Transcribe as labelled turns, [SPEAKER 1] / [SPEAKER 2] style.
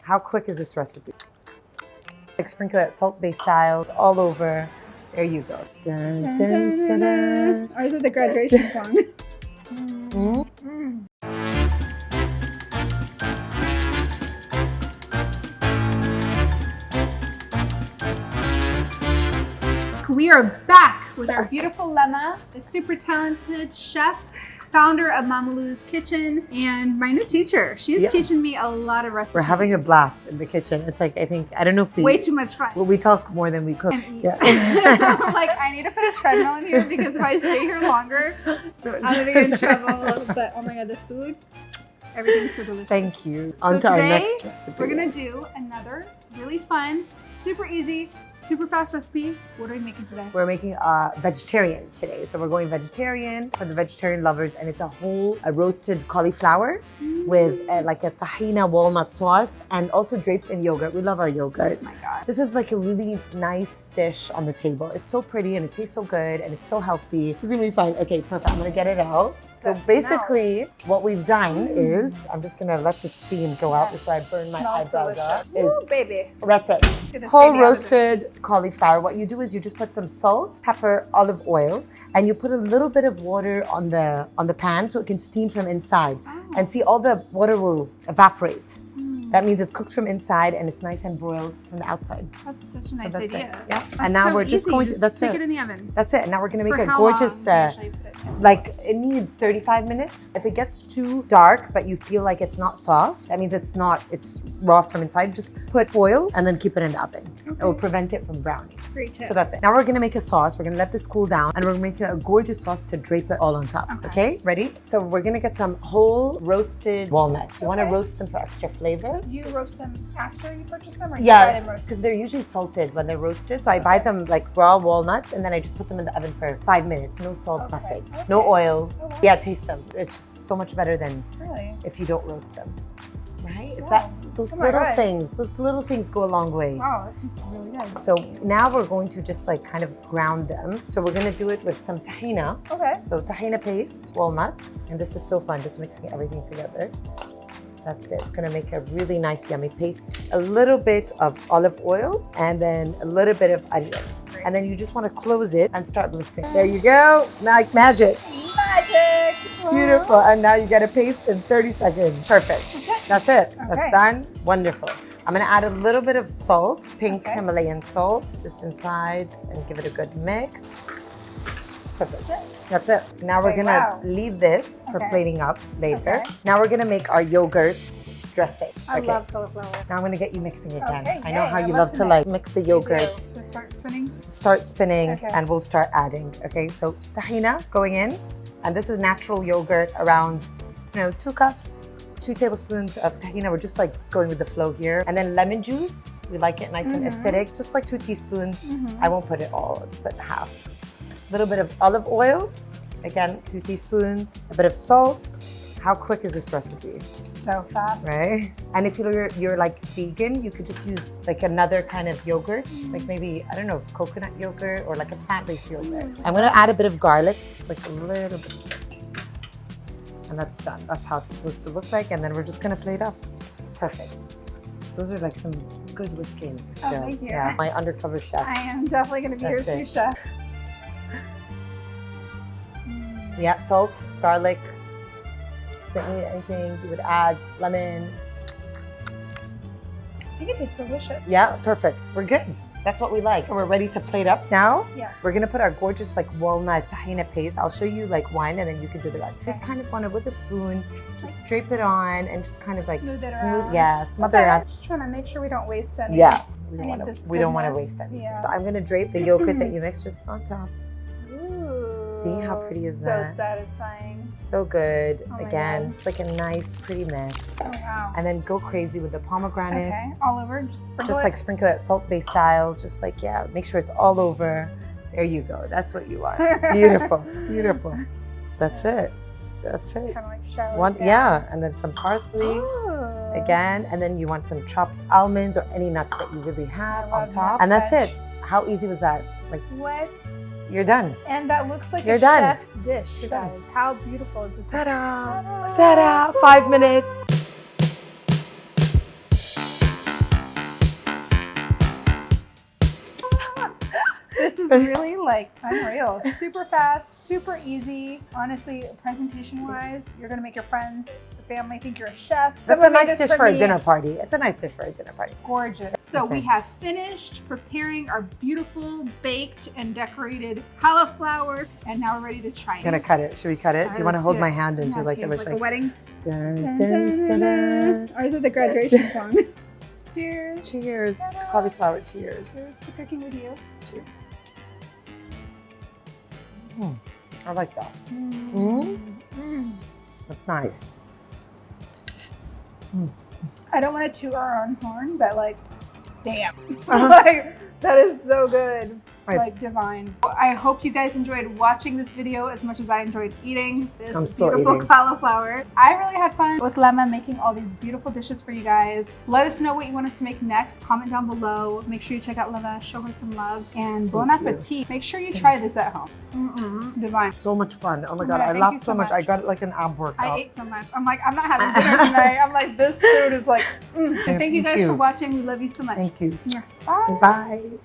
[SPEAKER 1] How quick is this recipe? Like sprinkle it salt-based styles all over. There you go. Dun,
[SPEAKER 2] Dun,
[SPEAKER 1] dun,
[SPEAKER 2] dun,
[SPEAKER 1] dun,
[SPEAKER 2] dun,
[SPEAKER 1] dun.
[SPEAKER 2] dun. Or is it the graduation song? We are back with our beautiful Lemma, the super talented chef, founder of Mamalu's Kitchen, and my new teacher. She's teaching me a lot of recipes.
[SPEAKER 1] We're having a blast in the kitchen. It's like, I don't know if we...
[SPEAKER 2] Way too much fun.
[SPEAKER 1] Well, we talk more than we cook.
[SPEAKER 2] And eat. Like, I need to put a treadmill in here because if I stay here longer, I'm gonna get in trouble. But oh my God, the food, everything's so delicious.
[SPEAKER 1] Thank you.
[SPEAKER 2] So
[SPEAKER 1] On to our
[SPEAKER 2] today,
[SPEAKER 1] next recipe.
[SPEAKER 2] we're gonna do another really fun, super easy, super fast recipe. What are we making today?
[SPEAKER 1] We're making a vegetarian today. So we're going vegetarian for the vegetarian lovers, and it's a roasted cauliflower with like a tahina walnut sauce and also draped in yogurt. We love our yogurt.
[SPEAKER 2] Oh my God.
[SPEAKER 1] This is like a really nice dish on the table. It's so pretty and it tastes so good and it's so healthy. It's gonna be fine. Okay, perfect. I'm gonna get it out. So basically what we've done is, I'm just gonna let the steam go out before I burn my eyebrows off.
[SPEAKER 2] Ooh, baby.
[SPEAKER 1] That's it.
[SPEAKER 2] Get this
[SPEAKER 1] Whole
[SPEAKER 2] baby out of
[SPEAKER 1] roasted cauliflower. What you do is you just put some salt, pepper, olive oil, and you put a little bit of water on the pan so it can steam from inside. And see, all the water will evaporate. That means it's cooked from inside and it's nice and broiled from the outside.
[SPEAKER 2] That's such a nice
[SPEAKER 1] that's
[SPEAKER 2] idea.
[SPEAKER 1] it. Yeah.
[SPEAKER 2] That's
[SPEAKER 1] And now
[SPEAKER 2] so
[SPEAKER 1] we're just
[SPEAKER 2] easy.
[SPEAKER 1] going to,
[SPEAKER 2] Just stick it in the oven.
[SPEAKER 1] That's it. And now we're gonna make
[SPEAKER 2] For
[SPEAKER 1] a
[SPEAKER 2] how
[SPEAKER 1] gorgeous,
[SPEAKER 2] long do you usually put it in?
[SPEAKER 1] like it needs 35 minutes. If it gets too dark, but you feel like it's not soft, that means it's raw from inside. Just put foil and then keep it in the oven. It will prevent it from browning.
[SPEAKER 2] Great tip.
[SPEAKER 1] So that's it. Now we're gonna make a sauce. We're gonna let this cool down and we're making a gorgeous sauce to drape it all on top. Okay, ready? So we're gonna get some whole roasted walnuts. You wanna roast them for extra flavor.
[SPEAKER 2] You roast them after you purchase them, or you buy them roasted?
[SPEAKER 1] Because they're usually salted when they're roasted. So I buy them like raw walnuts and then I just put them in the oven for 5 minutes. No salt, nothing. No oil.
[SPEAKER 2] Oh, wow.
[SPEAKER 1] Yeah, taste them. It's just so much better than if you don't roast them. Right? It's that those little things go a long way.
[SPEAKER 2] Wow, that tastes really good.
[SPEAKER 1] So now we're going to just like kind of ground them. So we're gonna do it with some tahina.
[SPEAKER 2] Okay.
[SPEAKER 1] So tahina paste, walnuts, and this is so fun, just mixing everything together. That's it. It's gonna make a really nice, yummy paste. A little bit of olive oil and then a little bit of onion. And then you just want to close it and start mixing. There you go, like magic.
[SPEAKER 2] Magic!
[SPEAKER 1] Beautiful. And now you get a paste in 30 seconds. Perfect.
[SPEAKER 2] Okay.
[SPEAKER 1] That's it.
[SPEAKER 2] Okay.
[SPEAKER 1] That's done. Wonderful. I'm gonna add a little bit of salt, pink Himalayan salt, just inside and give it a good mix. Perfect. That's it. Now we're gonna leave this for plating up later. Now we're gonna make our yogurt dressing.
[SPEAKER 2] I love cauliflower.
[SPEAKER 1] Now I'm gonna get you mixing again.
[SPEAKER 2] Okay,
[SPEAKER 1] I know how
[SPEAKER 2] I
[SPEAKER 1] you
[SPEAKER 2] love
[SPEAKER 1] love
[SPEAKER 2] to
[SPEAKER 1] to like mix the yogurt.
[SPEAKER 2] Do I start spinning?
[SPEAKER 1] Start spinning and we'll start adding. Okay, so tahina going in, and this is natural yogurt, around 2 cups, 2 tablespoons of tahina. We're just like going with the flow here. And then lemon juice. We like it nice and acidic, just like 2 teaspoons. I won't put it all, I'll just put half. A little bit of olive oil, again 2 teaspoons, a bit of salt. How quick is this recipe?
[SPEAKER 2] So fast.
[SPEAKER 1] Right? And if you're like vegan, you could just use like another kind of yogurt, like maybe, I don't know, coconut yogurt or like a plant-based yogurt. I'm gonna add a bit of garlic, just like a little bit. And that's done. That's how it's supposed to look like. And then we're just gonna plate up. Perfect. Those are like some good whisking skills.
[SPEAKER 2] Oh, thank you.
[SPEAKER 1] Yeah, my undercover chef.
[SPEAKER 2] I am definitely gonna be your sous chef.
[SPEAKER 1] Yeah, salt, garlic. Doesn't need anything. You would add lemon.
[SPEAKER 2] I think it tastes delicious.
[SPEAKER 1] Yeah, perfect. We're good. That's what we like. We're ready to plate up now.
[SPEAKER 2] Yes.
[SPEAKER 1] We're gonna put our gorgeous like walnut tahina paste. I'll show you like one and then you can do the rest. Just kind of want to, with a spoon, just drape it on and just kind of like
[SPEAKER 2] smooth it around.
[SPEAKER 1] Yeah, smother it around.
[SPEAKER 2] Just trying to make sure we don't waste any.
[SPEAKER 1] Yeah. We
[SPEAKER 2] We
[SPEAKER 1] don't want to waste any.
[SPEAKER 2] Yeah.
[SPEAKER 1] So I'm gonna drape the yogurt that you mixed just on top.
[SPEAKER 2] Ooh,
[SPEAKER 1] See how pretty is
[SPEAKER 2] so
[SPEAKER 1] that?
[SPEAKER 2] So satisfying.
[SPEAKER 1] So good.
[SPEAKER 2] Oh my
[SPEAKER 1] Again,
[SPEAKER 2] God.
[SPEAKER 1] it's like a nice, pretty mix.
[SPEAKER 2] Oh wow.
[SPEAKER 1] And then go crazy with the pomegranates.
[SPEAKER 2] Okay, all over. Just sprinkle
[SPEAKER 1] Just
[SPEAKER 2] it.
[SPEAKER 1] like sprinkle it salt-based style. Just like, yeah, make sure it's all over. There you go. That's what you want. Beautiful, beautiful. That's it. That's it.
[SPEAKER 2] Kind of like shallow.
[SPEAKER 1] Yeah, and then some parsley.
[SPEAKER 2] Ooh.
[SPEAKER 1] Again, and then you want some chopped almonds or any nuts that you really have on top.
[SPEAKER 2] nuts,
[SPEAKER 1] And that's
[SPEAKER 2] fresh.
[SPEAKER 1] it. How easy was that? Like,
[SPEAKER 2] What?
[SPEAKER 1] you're done.
[SPEAKER 2] And that looks like
[SPEAKER 1] You're
[SPEAKER 2] a
[SPEAKER 1] done.
[SPEAKER 2] chef's dish,
[SPEAKER 1] You're done.
[SPEAKER 2] guys. How beautiful is this?
[SPEAKER 1] Ta-da!
[SPEAKER 2] Ta-da!
[SPEAKER 1] Ta-da! 5 minutes.
[SPEAKER 2] is really like unreal. Super fast, super easy. Honestly, presentation-wise, you're gonna make your friends, family think you're a chef.
[SPEAKER 1] That's a nice dish for a dinner party. It's a nice dish for a dinner party.
[SPEAKER 2] Gorgeous. So we have finished preparing our beautiful baked and decorated cauliflowers, and now we're ready to try it.
[SPEAKER 1] Gonna cut it. Should we cut it? Do you want to hold my hand and do like a
[SPEAKER 2] like a wedding?
[SPEAKER 1] Dun,
[SPEAKER 2] Dun,
[SPEAKER 1] dun,
[SPEAKER 2] dun,
[SPEAKER 1] dun,
[SPEAKER 2] dun,
[SPEAKER 1] dun.
[SPEAKER 2] dun. Or is it the graduation song? Cheers.
[SPEAKER 1] Cheers
[SPEAKER 2] Ta-da.
[SPEAKER 1] to cauliflower. Cheers.
[SPEAKER 2] Cheers to cooking with you.
[SPEAKER 1] Cheers. I like that. That's nice.
[SPEAKER 2] I don't want to toot our own horn, but like, damn. Like, that is so good. Like divine. I hope you guys enjoyed watching this video as much as I enjoyed eating this beautiful cauliflower. I really had fun with Lemma making all these beautiful dishes for you guys. Let us know what you want us to make next. Comment down below. Make sure you check out Lemma, show her some love, and bon appetit. Make sure you try this at home. Divine.
[SPEAKER 1] So much fun. Oh my God, I laughed so much. I got like an ab workout.
[SPEAKER 2] I ate so much. I'm like, I'm not having dinner tonight. I'm like, this food is like, Thank you guys for watching. We love you so much.
[SPEAKER 1] Thank you.
[SPEAKER 2] Yeah. Bye.
[SPEAKER 1] Bye.